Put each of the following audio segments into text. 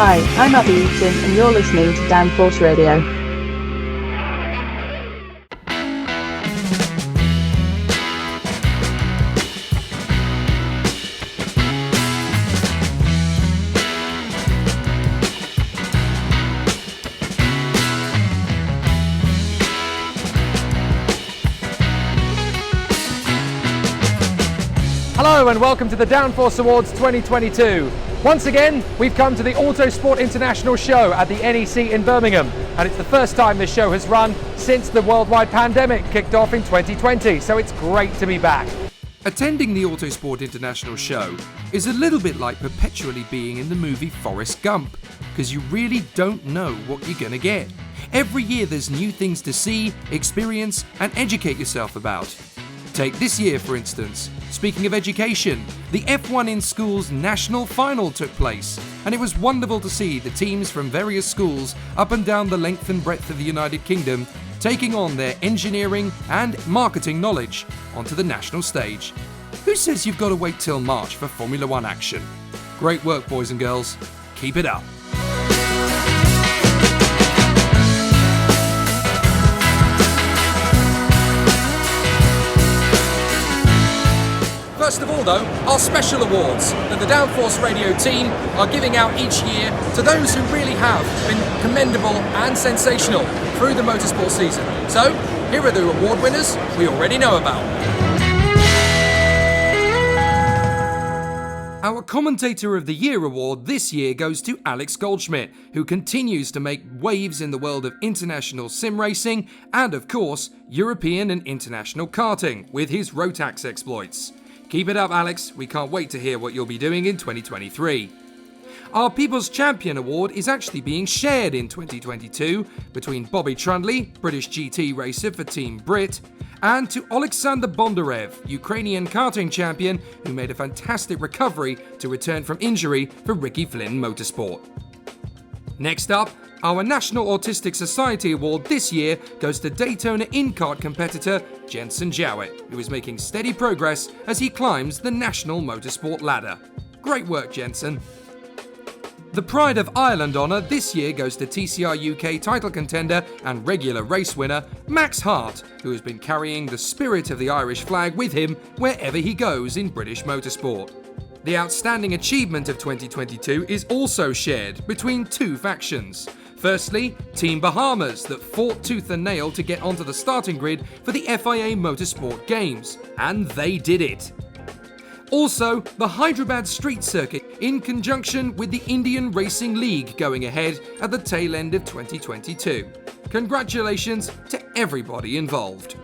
Hi, I'm Abby Eaton and you're listening to Downforce Radio. Hello and welcome to the Downforce Awards 2022. Once again, we've come to the Autosport International Show at the NEC in Birmingham, and it's the first time this show has run since the worldwide pandemic kicked off in 2020, so it's great to be back. Attending the Autosport International Show is a little bit like perpetually being in the movie Forrest Gump, because you really don't know what you're going to get. Every year there's new things to see, experience and educate yourself about. Take this year, for instance. Speaking of education, the F1 in Schools National Final took place, and it was wonderful to see the teams from various schools up and down the length and breadth of the United Kingdom taking on their engineering and marketing knowledge onto the national stage. Who says you've got to wait till March for Formula One action? Great work, boys and girls. Keep it up. First of all though, our special awards that the Downforce Radio team are giving out each year to those who really have been commendable and sensational through the motorsport season. So, here are the award winners we already know about. Our Commentator of the Year award this year goes to Alex Goldschmidt, who continues to make waves in the world of international sim racing and, of course, European and international karting with his Rotax exploits. Keep it up, Alex. We can't wait to hear what you'll be doing in 2023. Our People's Champion Award is actually being shared in 2022 between Bobby Trundley, British GT racer for Team Brit, and to Alexander Bondarev, Ukrainian karting champion who made a fantastic recovery to return from injury for Ricky Flynn Motorsport. Next up, our National Autistic Society Award this year goes to Daytona in-kart competitor Jensen Jowett, who is making steady progress as he climbs the national motorsport ladder. Great work, Jensen. The Pride of Ireland honour this year goes to TCR UK title contender and regular race winner Max Hart, who has been carrying the spirit of the Irish flag with him wherever he goes in British motorsport. The outstanding achievement of 2022 is also shared between two factions. Firstly, Team Bahamas that fought tooth and nail to get onto the starting grid for the FIA Motorsport Games, and they did it. Also, the Hyderabad Street Circuit in conjunction with the Indian Racing League going ahead at the tail end of 2022. Congratulations to everybody involved.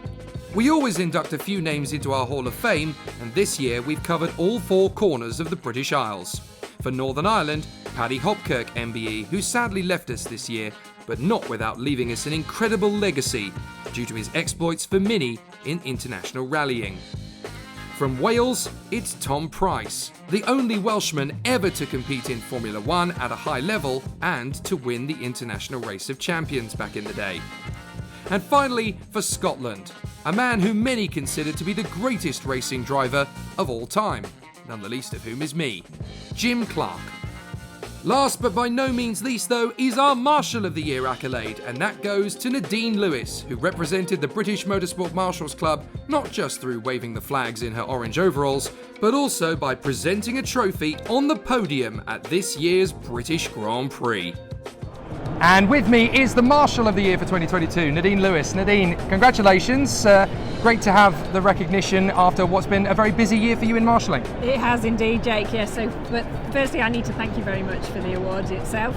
We always induct a few names into our Hall of Fame, and this year we've covered all four corners of the British Isles. For Northern Ireland, Paddy Hopkirk MBE, who sadly left us this year, but not without leaving us an incredible legacy due to his exploits for Mini in international rallying. From Wales, it's Tom Price, the only Welshman ever to compete in Formula One at a high level and to win the International Race of Champions back in the day. And finally, for Scotland, a man who many consider to be the greatest racing driver of all time, none the least of whom is me, Jim Clark. Last but by no means least though is our Marshal of the Year accolade, and that goes to Nadine Lewis, who represented the British Motorsport Marshals Club not just through waving the flags in her orange overalls, but also by presenting a trophy on the podium at this year's British Grand Prix. And with me is the Marshal of the Year for 2022, Nadine Lewis. Nadine, congratulations. Great to have the recognition after what's been a very busy year for you in marshalling. It has indeed, Jake, yes. But firstly, I need to thank you very much for the award itself.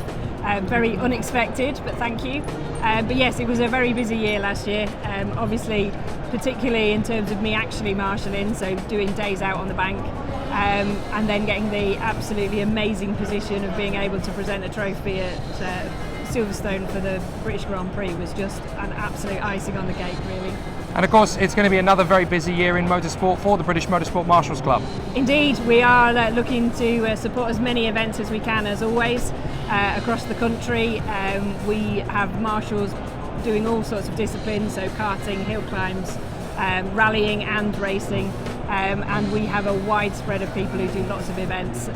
Very unexpected, but thank you. But yes, it was a very busy year last year. Obviously, particularly in terms of me actually marshalling, so doing days out on the bank. And then getting the absolutely amazing position of being able to present a trophy at Silverstone for the British Grand Prix was just an absolute icing on the cake, really. And of course, it's going to be another very busy year in motorsport for the British Motorsport Marshals Club. Indeed, we are looking to support as many events as we can, as always, across the country. We have marshals doing all sorts of disciplines, so karting, hill climbs, rallying and racing, and we have a wide spread of people who do lots of events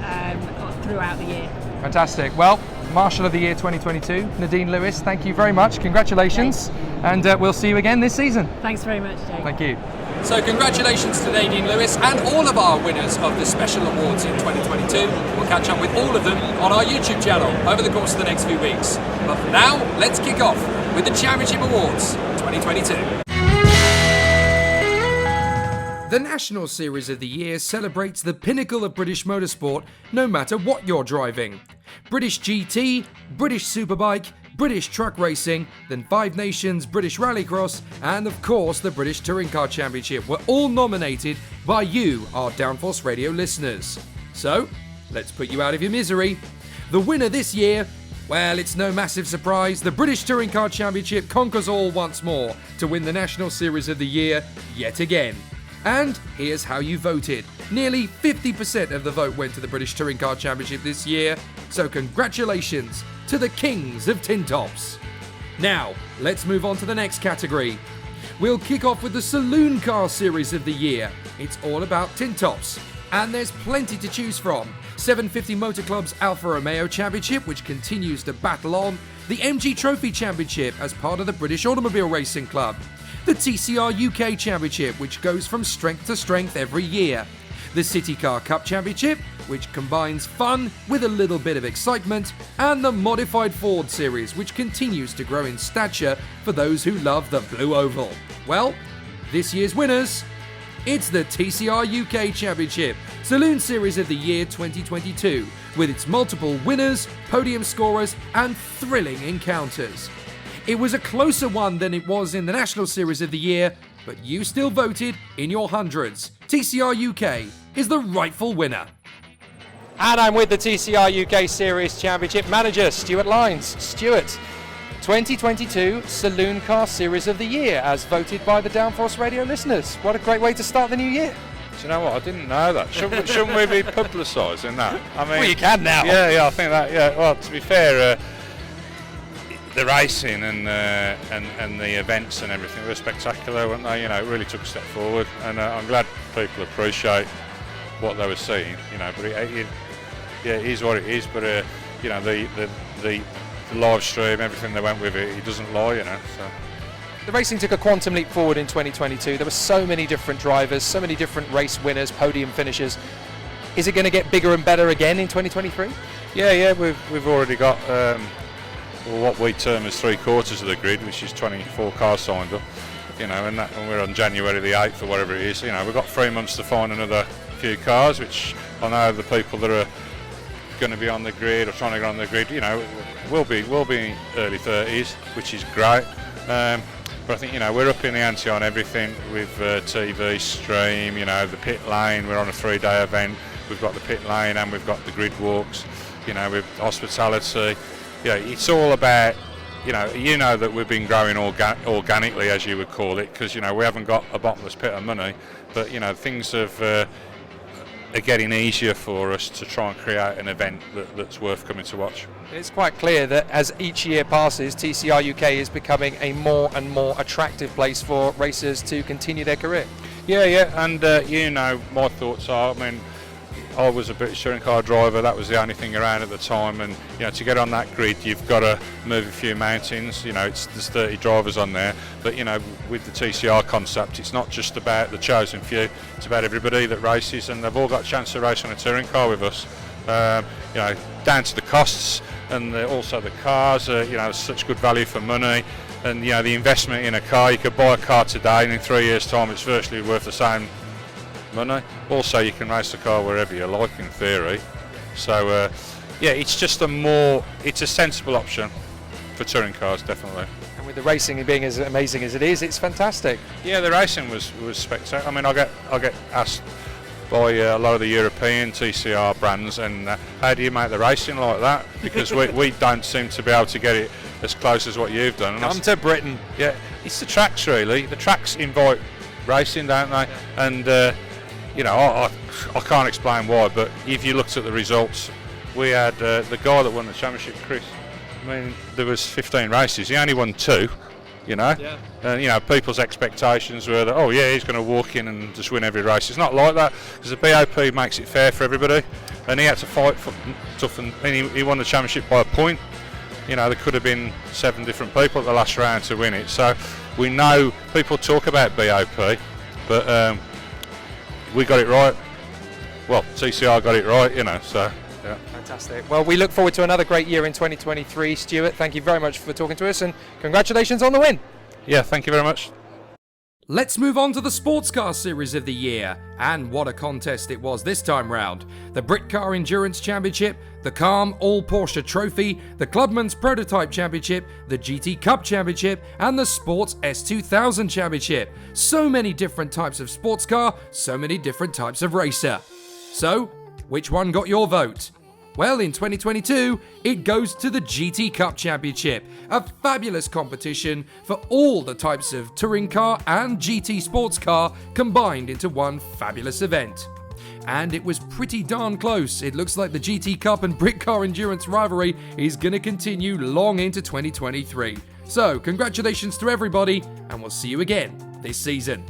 throughout the year. Fantastic. Well, Marshal of the Year 2022, Nadine Lewis, thank you very much. Congratulations. And we'll see you again this season. Thanks very much, Jake. Thank you. So congratulations to Nadine Lewis and all of our winners of the special awards in 2022. We'll catch up with all of them on our YouTube channel over the course of the next few weeks. But for now, let's kick off with the Championship Awards 2022. The National Series of the Year celebrates the pinnacle of British motorsport, no matter what you're driving. British GT, British Superbike, British Truck Racing, then Five Nations, British Rallycross, and of course the British Touring Car Championship were all nominated by you, our Downforce Radio listeners. So, let's put you out of your misery. The winner this year, well, it's no massive surprise, the British Touring Car Championship conquers all once more to win the National Series of the Year yet again. And here's how you voted. Nearly 50% of the vote went to the British Touring Car Championship this year, so congratulations to the Kings of Tin Tops. Now, let's move on to the next category. We'll kick off with the Saloon Car Series of the Year. It's all about tin tops, and there's plenty to choose from. 750 Motor Club's Alfa Romeo Championship, which continues to battle on, the MG Trophy Championship as part of the British Automobile Racing Club, the TCR UK Championship, which goes from strength to strength every year, the City Car Cup Championship, which combines fun with a little bit of excitement, and the Modified Ford Series, which continues to grow in stature for those who love the blue oval. Well, this year's winners, it's the TCR UK Championship, Saloon Series of the Year 2022, with its multiple winners, podium scorers, and thrilling encounters. It was a closer one than it was in the National Series of the Year, but you still voted in your hundreds. TCR UK is the rightful winner. And I'm with the TCR UK Series Championship manager, Stuart Lines. Stuart, 2022 Saloon Car Series of the Year, as voted by the Downforce Radio listeners. What a great way to start the new year. Do you know what? I didn't know that. Shouldn't we be publicising that? I mean, Well, you can now. Yeah, I think that. Yeah. Well, to be fair, the racing and the events and everything were spectacular, weren't they? You know, it really took a step forward, and I'm glad people appreciate what they were seeing. You know, but it is what it is. But you know, the live stream, everything that went with it, it doesn't lie. You know, so. The racing took a quantum leap forward in 2022. There were so many different drivers, so many different race winners, podium finishers. Is it going to get bigger and better again in 2023? Yeah, we've already got what we term as 3/4 of the grid, which is 24 cars signed up. You know, and we're on January the 8th or whatever it is. You know, we've got 3 months to find another few cars, which I know the people that are going to be on the grid or trying to get on the grid, you know, will be early 30s, which is great. But I think, you know, we're up in the ante on everything with TV stream, you know, the pit lane. We're on a 3-day event. We've got the pit lane and we've got the grid walks, you know, with hospitality. Yeah, it's all about, you know that we've been growing organically, as you would call it, because, you know, we haven't got a bottomless pit of money, but, you know, things are getting easier for us to try and create an event that's worth coming to watch. It's quite clear that as each year passes, TCR UK is becoming a more and more attractive place for racers to continue their career. Yeah, and you know, my thoughts are, I mean, I was a British touring car driver, that was the only thing around at the time, and you know, to get on that grid you've got to move a few mountains. You know, there's 30 drivers on there, but you know, with the TCR concept, it's not just about the chosen few, it's about everybody that races, and they've all got a chance to race on a touring car with us. You know, down to the costs and also the cars, you know, such good value for money, and you know, the investment in a car, you could buy a car today and in 3 years time it's virtually worth the same money. Also, you can race the car wherever you like in theory. So yeah, it's just it's a sensible option for touring cars, definitely. And with the racing being as amazing as it is, it's fantastic. Yeah, the racing was spectacular. I mean, I get asked by a lot of the European TCR brands, and how do you make the racing like that? Because we don't seem to be able to get it as close as what you've done. Come to Britain. Yeah, it's the tracks really. The tracks invite racing, don't they? Yeah. And you know, I can't explain why, but if you looked at the results, we had the guy that won the championship, Chris. I mean, there was 15 races. He only won 2. You know, yeah. And you know, people's expectations were that, oh yeah, he's going to walk in and just win every race. It's not like that, because the BOP makes it fair for everybody. and he had to fight for tough, and he won the championship by a point. You know, there could have been 7 different people at the last round to win it. So we know people talk about BOP, but we got it right. Well, TCR got it right, you know, so yeah. Fantastic. Well, we look forward to another great year in 2023. Stuart, thank you very much for talking to us, and congratulations on the win. Yeah, thank you very much. Let's move on to the Sports Car Series of the year, and what a contest it was this time round. The Brit Car Endurance Championship, the Calm All Porsche Trophy, the Clubman's Prototype Championship, the GT Cup Championship, and the Sports S2000 Championship. So many different types of sports car, so many different types of racer. So, which one got your vote? Well, in 2022, it goes to the GT Cup Championship, a fabulous competition for all the types of touring car and GT sports car combined into one fabulous event. And it was pretty darn close. It looks like the GT Cup and Brit Car Endurance rivalry is going to continue long into 2023. So, congratulations to everybody, and we'll see you again this season.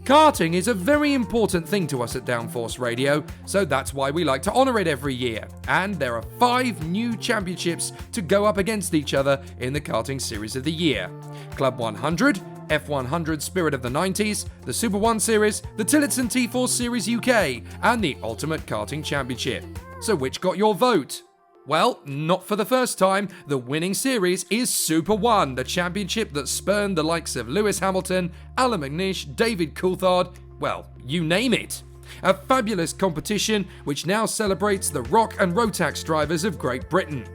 Karting is a very important thing to us at Downforce Radio, so that's why we like to honour it every year. And there are 5 new championships to go up against each other in the Karting Series of the Year. Club 100, F100 Spirit of the 90s, the Super 1 Series, the Tillotson T4 Series UK, and the Ultimate Karting Championship. So which got your vote? Well, not for the first time, the winning series is Super 1, the championship that spurned the likes of Lewis Hamilton, Alan McNish, David Coulthard, well, you name it. A fabulous competition which now celebrates the Rock and Rotax drivers of Great Britain.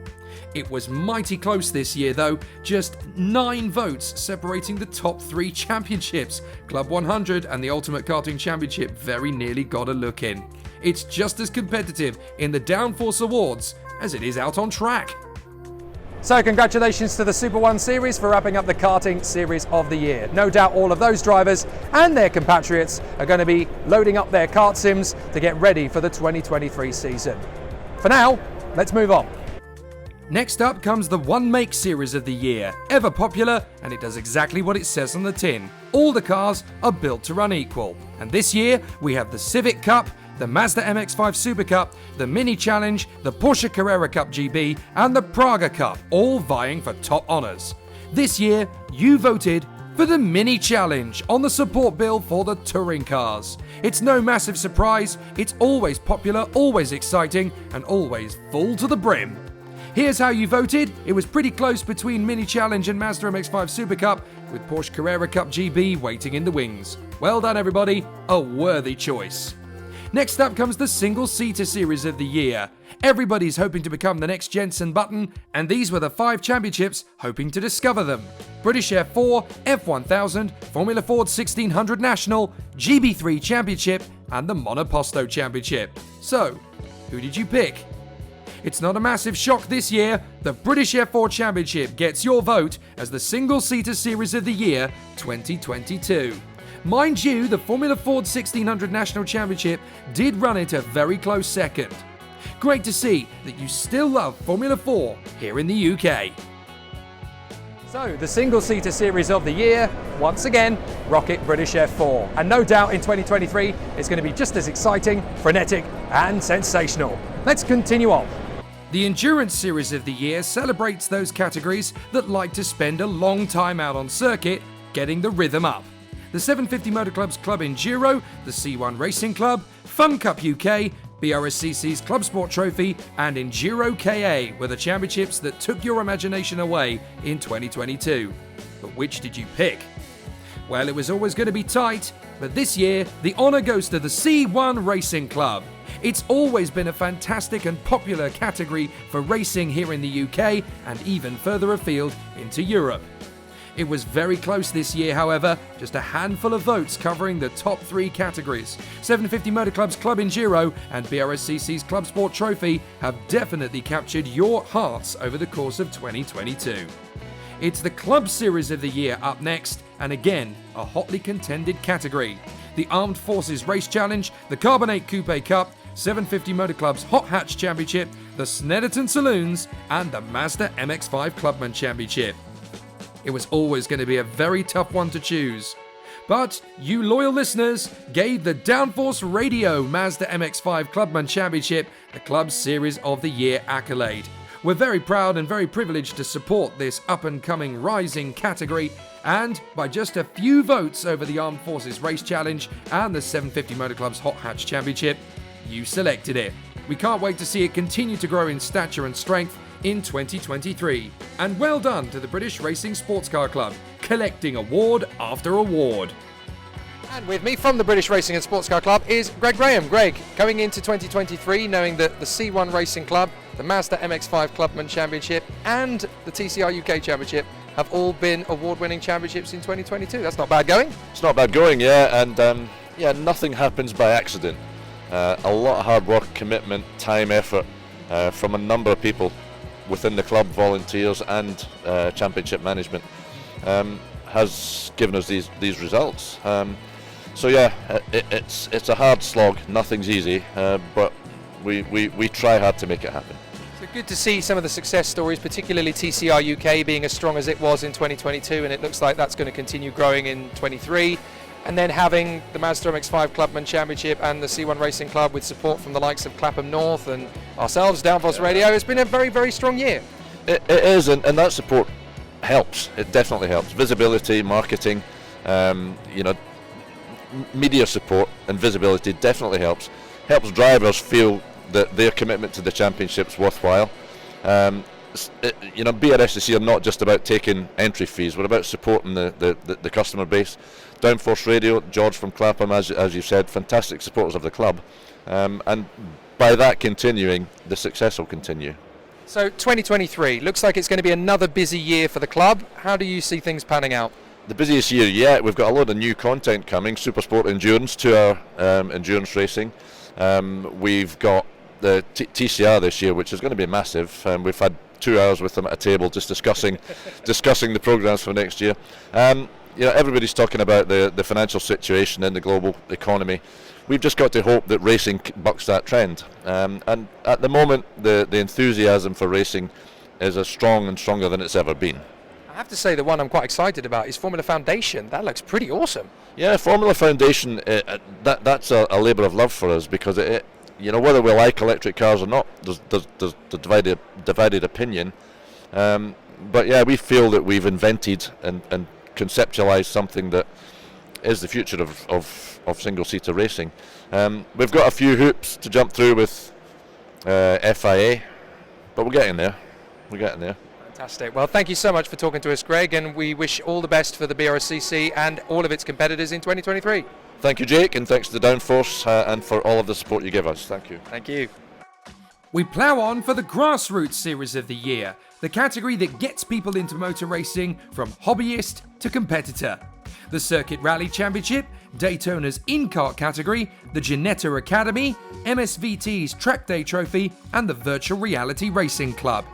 It was mighty close this year though, just 9 votes separating the top 3 championships. Club 100 and the Ultimate Karting Championship very nearly got a look in. It's just as competitive in the Downforce Awards as it is out on track. So congratulations to the Super 1 Series for wrapping up the Karting Series of the Year. No doubt all of those drivers and their compatriots are going to be loading up their kart sims to get ready for the 2023 season. For now, let's move on. Next up comes the One Make Series of the Year, ever popular, and it does exactly what it says on the tin. All the cars are built to run equal. And this year, we have the Civic Cup, the Mazda MX-5 Super Cup, the Mini Challenge, the Porsche Carrera Cup GB, and the Praga Cup, all vying for top honours. This year, you voted for the Mini Challenge on the support bill for the touring cars. It's no massive surprise, it's always popular, always exciting, and always full to the brim. Here's how you voted. It was pretty close between Mini Challenge and Mazda MX-5 Super Cup, with Porsche Carrera Cup GB waiting in the wings. Well done everybody, a worthy choice. Next up comes the Single-Seater Series of the Year. Everybody's hoping to become the next Jenson Button, and these were the 5 championships hoping to discover them. British F4, F1000, Formula Ford 1600 National, GB3 Championship, and the Monoposto Championship. So, who did you pick? It's not a massive shock this year. The British F4 Championship gets your vote as the Single-Seater Series of the Year 2022. Mind you, the Formula Ford 1600 National Championship did run it a very close second. Great to see that you still love Formula 4 here in the UK. So, the Single-Seater Series of the Year, once again, Rocket British F4. And no doubt in 2023, it's going to be just as exciting, frenetic, and sensational. Let's continue on. The Endurance Series of the Year celebrates those categories that like to spend a long time out on circuit getting the rhythm up. The 750 Motor Club's Club Enduro, the C1 Racing Club, Fun Cup UK, BRSCC's Club Sport Trophy, and Enduro KA were the championships that took your imagination away in 2022. But which did you pick? Well, it was always going to be tight, but this year, the honour goes to the C1 Racing Club. It's always been a fantastic and popular category for racing here in the UK and even further afield into Europe. It was very close this year, however, just a handful of votes covering the top 3 categories. 750 Motor Club's Club Enduro and BRSCC's Club Sport Trophy have definitely captured your hearts over the course of 2022. It's the Club Series of the Year up next, and again, a hotly contended category. The Armed Forces Race Challenge, the Carbonate Coupe Cup, 750 Motor Club's Hot Hatch Championship, the Snetterton Saloons, and the Mazda MX-5 Clubman Championship. It was always going to be a very tough one to choose. But you loyal listeners gave the Downforce Radio Mazda MX-5 Clubman Championship the Club Series of the Year accolade. We're very proud and very privileged to support this up-and-coming rising category, and by just a few votes over the Armed Forces Race Challenge and the 750 Motor Club's Hot Hatch Championship, you selected it. We can't wait to see it continue to grow in stature and strength in 2023. And well done to the British Racing Sports Car Club, collecting award after award. And with me from the British Racing and Sports Car Club is Greg Graham. Greg, going into 2023, knowing that the C1 Racing Club, the Mazda MX-5 Clubman Championship and the TCR UK Championship have all been award-winning championships in 2022. That's not bad going. It's not bad going, yeah, and nothing happens by accident. A lot of hard work, commitment, time, effort from a number of people within the club, volunteers and championship management has given us these results. So yeah, it's a hard slog. Nothing's easy, but we try hard to make it happen. So good to see some of the success stories, particularly TCR UK being as strong as it was in 2022, and it looks like that's going to continue growing in 23. And then having the Mazda MX-5 Clubman Championship and the C1 Racing Club with support from the likes of Clapham North and ourselves, Downforce Radio. It's been a very, very strong year. It is, and that support helps. It definitely helps. Visibility, marketing, media support and visibility definitely helps. Helps drivers feel that their commitment to the championship's worthwhile. BRSCC are not just about taking entry fees. We're about supporting the customer base. Downforce Radio, George from Clapham, as you said, fantastic supporters of the club, and by that continuing, the success will continue. So 2023 looks like it's going to be another busy year for the club. How do you see things panning out? The busiest year yet. We've got a lot of new content coming. Supersport Endurance, 2-hour endurance racing. We've got the TCR this year, which is going to be massive. We've had 2 hours with them at a table just discussing the programs for next year. Everybody's talking about the financial situation in the global economy. We've just got to hope that racing bucks that trend. And at the moment, the enthusiasm for racing is as strong and stronger than it's ever been. I have to say the one I'm quite excited about is Formula Foundation. That looks pretty awesome. Yeah, Formula Foundation, that's a labour of love for us, because whether we like electric cars or not, there's the divided opinion. But yeah, we feel that we've invented and conceptualised something that is the future of single-seater racing. We've got a few hoops to jump through with FIA, but we're getting there. Fantastic. Well, thank you so much for talking to us, Greg, and we wish all the best for the BRSCC and all of its competitors in 2023. Thank you, Jake, and thanks to the Downforce and for all of the support you give us. Thank you. Thank you. We plough on for the Grassroots Series of the Year, the category that gets people into motor racing from hobbyist to competitor. The Circuit Rally Championship, Daytona's in-kart category, the Ginetta Academy, MSVT's Track Day Trophy, and the Virtual Reality Racing Club.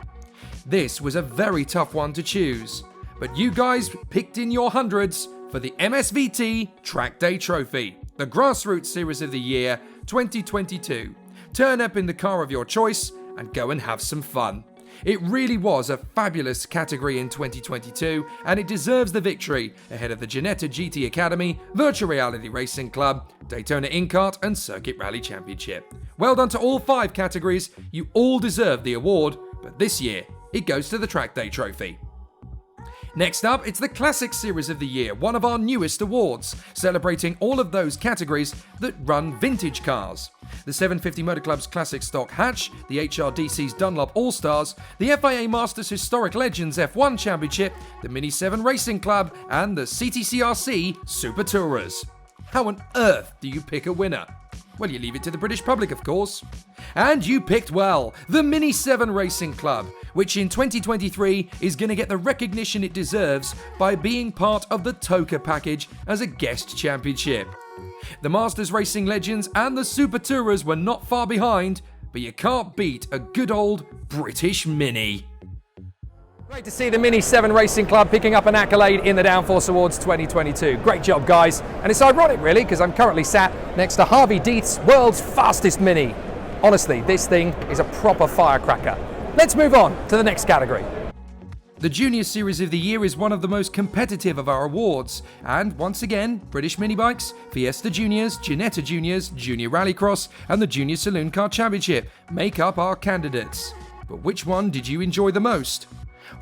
This was a very tough one to choose, but you guys picked in your hundreds for the MSVT Track Day Trophy, the Grassroots Series of the Year 2022. Turn up in the car of your choice and go and have some fun. It really was a fabulous category in 2022, and it deserves the victory ahead of the Ginetta GT Academy, Virtual Reality Racing Club, Daytona In-Kart and Circuit Rally Championship. Well done to all 5 categories, you all deserve the award, but this year it goes to the Track Day Trophy. Next up, it's the Classic Series of the Year, one of our newest awards, celebrating all of those categories that run vintage cars. The 750 Motor Club's Classic Stock Hatch, the HRDC's Dunlop All-Stars, the FIA Masters Historic Legends F1 Championship, the Mini 7 Racing Club, and the CTCRC Super Tourers. How on earth do you pick a winner? Well, you leave it to the British public, of course. And you picked well, the Mini 7 Racing Club, which in 2023 is going to get the recognition it deserves by being part of the TOCA package as a guest championship. The Masters Racing Legends and the Super Tourers were not far behind, but you can't beat a good old British Mini. Great to see the Mini 7 Racing Club picking up an accolade in the Downforce Awards 2022. Great job, guys. And it's ironic, really, because I'm currently sat next to Harvey Deeth's world's fastest Mini. Honestly, this thing is a proper firecracker. Let's move on to the next category. The Junior Series of the Year is one of the most competitive of our awards, and once again, British Mini Bikes, Fiesta Juniors, Ginetta Juniors, Junior Rallycross, and the Junior Saloon Car Championship make up our candidates. But which one did you enjoy the most?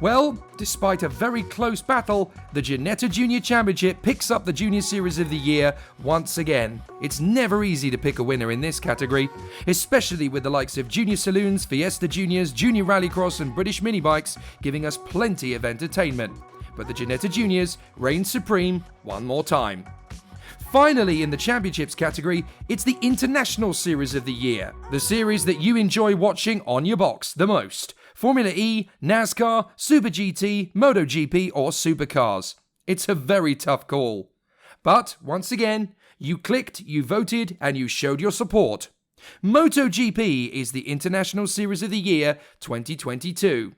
Well, despite a very close battle, the Ginetta Junior Championship picks up the Junior Series of the Year once again. It's never easy to pick a winner in this category, especially with the likes of Junior Saloons, Fiesta Juniors, Junior Rallycross and British Mini Bikes giving us plenty of entertainment. But the Ginetta Juniors reign supreme one more time. Finally, in the Championships category, it's the International Series of the Year, the series that you enjoy watching on your box the most. Formula E, NASCAR, Super GT, MotoGP or Supercars. It's a very tough call. But, once again, you clicked, you voted and you showed your support. MotoGP is the International Series of the Year 2022.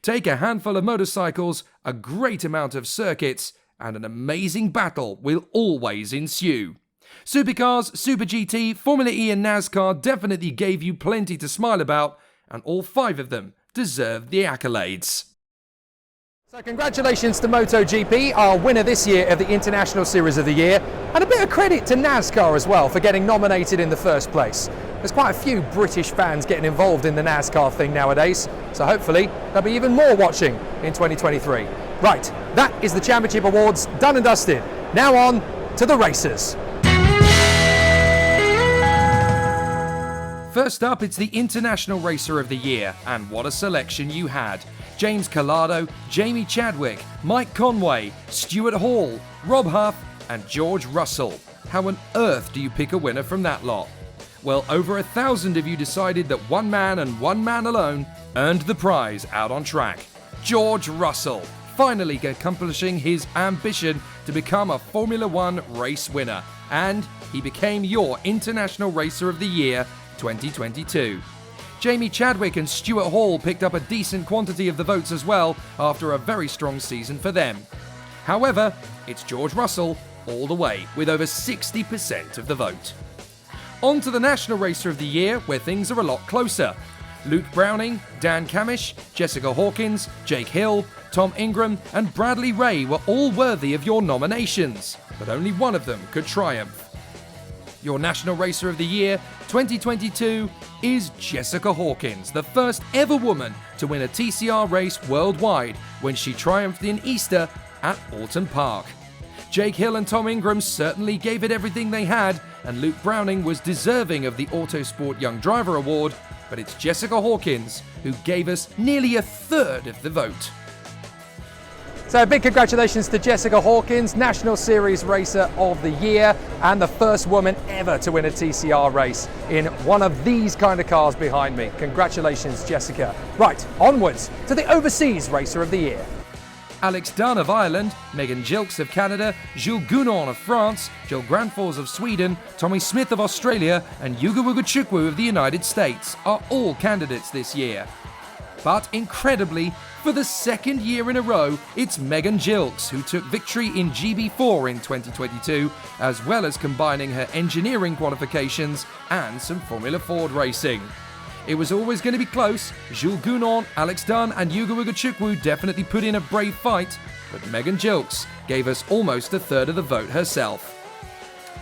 Take a handful of motorcycles, a great amount of circuits, and an amazing battle will always ensue. Supercars, Super GT, Formula E and NASCAR definitely gave you plenty to smile about, and all 5 of them deserve the accolades. So congratulations to MotoGP, our winner this year of the International Series of the Year, and a bit of credit to NASCAR as well for getting nominated in the first place. There's quite a few British fans getting involved in the NASCAR thing nowadays, so hopefully there'll be even more watching in 2023. Right, that is the Championship Awards done and dusted. Now on to the racers. First up, it's the International Racer of the Year, and what a selection you had. James Collado, Jamie Chadwick, Mike Conway, Stuart Hall, Rob Huff, and George Russell. How on earth do you pick a winner from that lot? Well, over 1,000 of you decided that one man and one man alone earned the prize out on track. George Russell, finally accomplishing his ambition to become a Formula One race winner. And he became your International Racer of the Year 2022. Jamie Chadwick and Stuart Hall picked up a decent quantity of the votes as well after a very strong season for them. However, it's George Russell all the way with over 60% of the vote. On to the National Racer of the Year where things are a lot closer. Luke Browning, Dan Camish, Jessica Hawkins, Jake Hill, Tom Ingram and Bradley Ray were all worthy of your nominations, but only one of them could triumph. Your National Racer of the Year 2022 is Jessica Hawkins, the first ever woman to win a TCR race worldwide when she triumphed in Easter at Alton Park. Jake Hill and Tom Ingram certainly gave it everything they had, and Luke Browning was deserving of the Autosport Young Driver Award, but it's Jessica Hawkins who gave us nearly a third of the vote. So big congratulations to Jessica Hawkins, National Series Racer of the Year and the first woman ever to win a TCR race in one of these kind of cars behind me. Congratulations, Jessica. Right, onwards to the Overseas Racer of the Year. Alex Dunn of Ireland, Megan Gilks of Canada, Jules Gounon of France, Jill Grandforce of Sweden, Tommy Smith of Australia and Yuga Wugachukwu of the United States are all candidates this year. But incredibly, for the second year in a row, it's Megan Gilks who took victory in GB4 in 2022, as well as combining her engineering qualifications and some Formula Ford racing. It was always going to be close. Jules Gounon, Alex Dunn and Yuga Wugachukwu definitely put in a brave fight, but Megan Gilks gave us almost a third of the vote herself.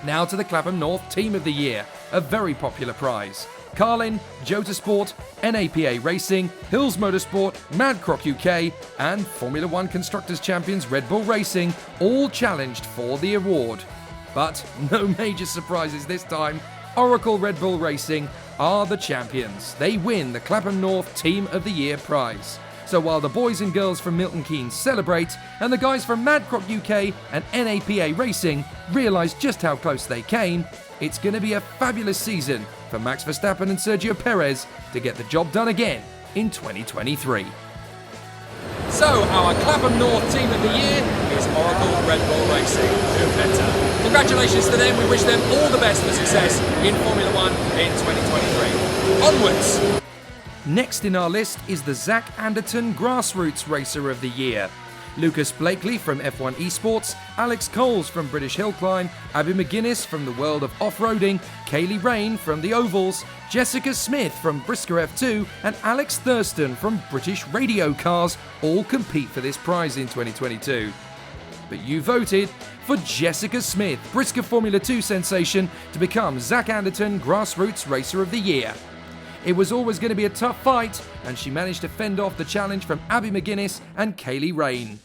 Now to the Clapham North Team of the Year, a very popular prize. Carlin, Autosport, NAPA Racing, Hills Motorsport, Madcrock UK and Formula One Constructors Champions Red Bull Racing all challenged for the award. But no major surprises this time. Oracle Red Bull Racing are the champions. They win the Clapham North Team of the Year prize. So while the boys and girls from Milton Keynes celebrate and the guys from Madcrock UK and NAPA Racing realise just how close they came, it's going to be a fabulous season for Max Verstappen and Sergio Perez to get the job done again in 2023. So our Clapham North Team of the Year is Oracle Red Bull Racing. Who better? Congratulations to them. We wish them all the best for success in Formula One in 2023. Onwards! Next in our list is the Zach Anderton Grassroots Racer of the Year. Lucas Blakely from F1 Esports, Alex Coles from British Hill Climb, Abby McGuinness from the world of off-roading, Kaylee Rain from the Ovals, Jessica Smith from Brisker F2 and Alex Thurston from British Radio Cars all compete for this prize in 2022. But you voted for Jessica Smith, Brisker Formula 2 sensation, to become Zach Anderton Grassroots Racer of the Year. It was always going to be a tough fight, and she managed to fend off the challenge from Abby McGuinness and Kaylee Rain.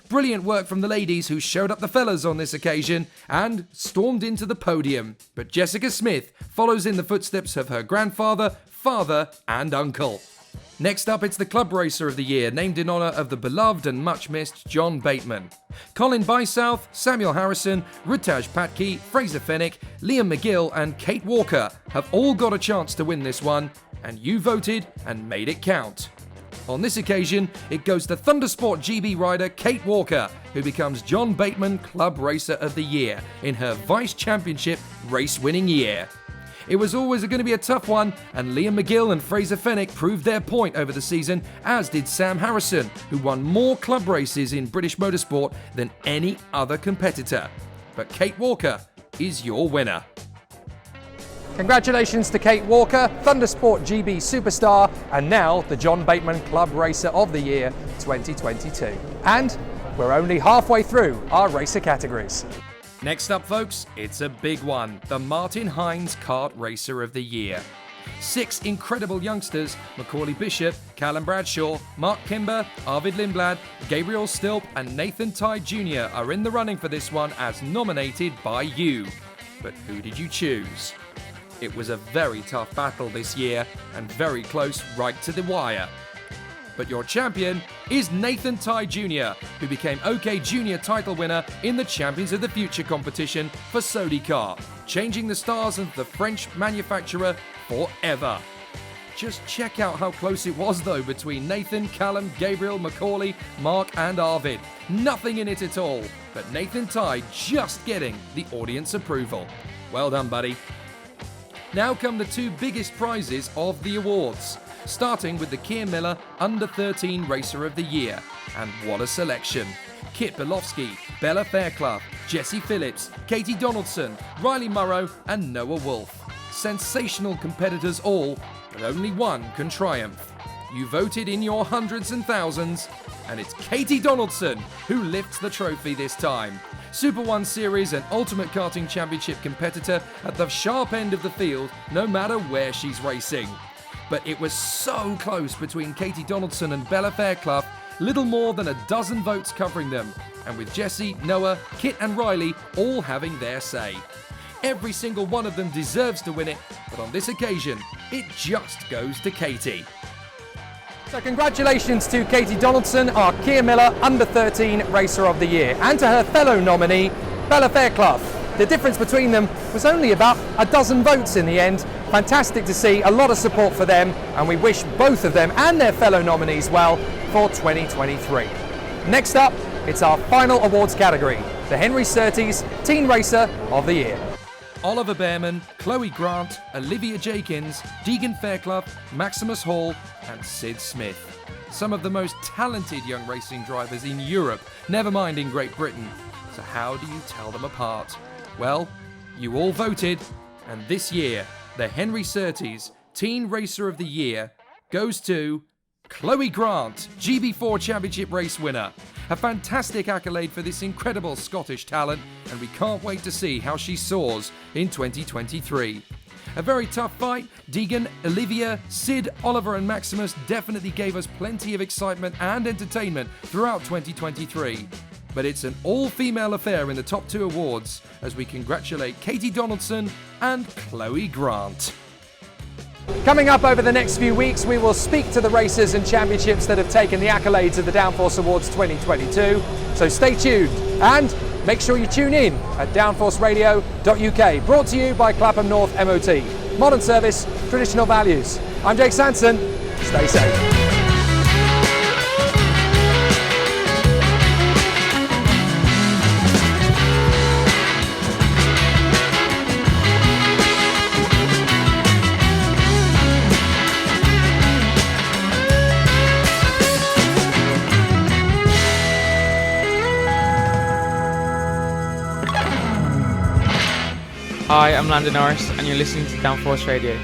Brilliant work from the ladies who showed up the fellas on this occasion and stormed into the podium. But Jessica Smith follows in the footsteps of her grandfather, father and uncle. Next up, it's the Club Racer of the Year, named in honour of the beloved and much-missed John Bateman. Colin Bysouth, Samuel Harrison, Rutaj Patke, Fraser Fennick, Liam McGill and Kate Walker have all got a chance to win this one, and you voted and made it count. On this occasion, it goes to Thundersport GB rider Kate Walker, who becomes John Bateman Club Racer of the Year in her Vice Championship race-winning year. It was always going to be a tough one, and Liam McGill and Fraser Fennick proved their point over the season, as did Sam Harrison, who won more club races in British motorsport than any other competitor. But Kate Walker is your winner. Congratulations to Kate Walker, Thundersport GB superstar, and now the John Bateman Club Racer of the Year 2022. And we're only halfway through our racer categories. Next up, folks, it's a big one, the Martin Hines Kart Racer of the Year. 6 incredible youngsters, Macaulay Bishop, Callum Bradshaw, Mark Kimber, Arvid Lindblad, Gabriel Stilp and Nathan Tye Jr. are in the running for this one as nominated by you. But who did you choose? It was a very tough battle this year and very close right to the wire. But your champion is Nathan Tye Jr., who became OK Junior title winner in the Champions of the Future competition for Sodicar, changing the stars of the French manufacturer forever. Just check out how close it was though between Nathan, Callum, Gabriel, Macaulay, Mark and Arvid. Nothing in it at all, but Nathan Tye just getting the audience approval. Well done, buddy. Now come the 2 biggest prizes of the awards, starting with the Keir Miller Under 13 Racer of the Year. And what a selection. Kit Belofsky, Bella Fairclough, Jessie Phillips, Katie Donaldson, Riley Murrow and Noah Wolf. Sensational competitors all, but only one can triumph. You voted in your hundreds and thousands, and it's Katie Donaldson who lifts the trophy this time. Super 1 Series and Ultimate Karting Championship competitor at the sharp end of the field, no matter where she's racing. But it was so close between Katie Donaldson and Bella Fairclough, little more than a dozen votes covering them, and with Jessie, Noah, Kit and Riley all having their say. Every single one of them deserves to win it, but on this occasion, it just goes to Katie. So congratulations to Katie Donaldson, our Keir Miller Under 13 Racer of the Year, and to her fellow nominee, Bella Fairclough. The difference between them was only about a dozen votes in the end. Fantastic to see, a lot of support for them, and we wish both of them and their fellow nominees well for 2023. Next up, it's our final awards category, the Henry Surtees Teen Racer of the Year. Oliver Behrman, Chloe Grant, Olivia Jakins, Deegan Fairclough, Maximus Hall and Sid Smith. Some of the most talented young racing drivers in Europe, never mind in Great Britain. So how do you tell them apart? Well, you all voted, and this year, the Henry Surtees Teen Racer of the Year goes to Chloe Grant, GB4 Championship race winner. A fantastic accolade for this incredible Scottish talent, and we can't wait to see how she soars in 2023. A very tough fight. Deegan, Olivia, Sid, Oliver and Maximus definitely gave us plenty of excitement and entertainment throughout 2023. But it's an all-female affair in the top 2 awards as we congratulate Katie Donaldson and Chloe Grant. Coming up over the next few weeks, we will speak to the racers and championships that have taken the accolades of the Downforce Awards 2022. So stay tuned and make sure you tune in at downforceradio.uk. Brought to you by Clapham North MOT. Modern service, traditional values. I'm Jake Sanson. Stay safe. Hi, I'm Landon Norris, and you're listening to Downforce Radio.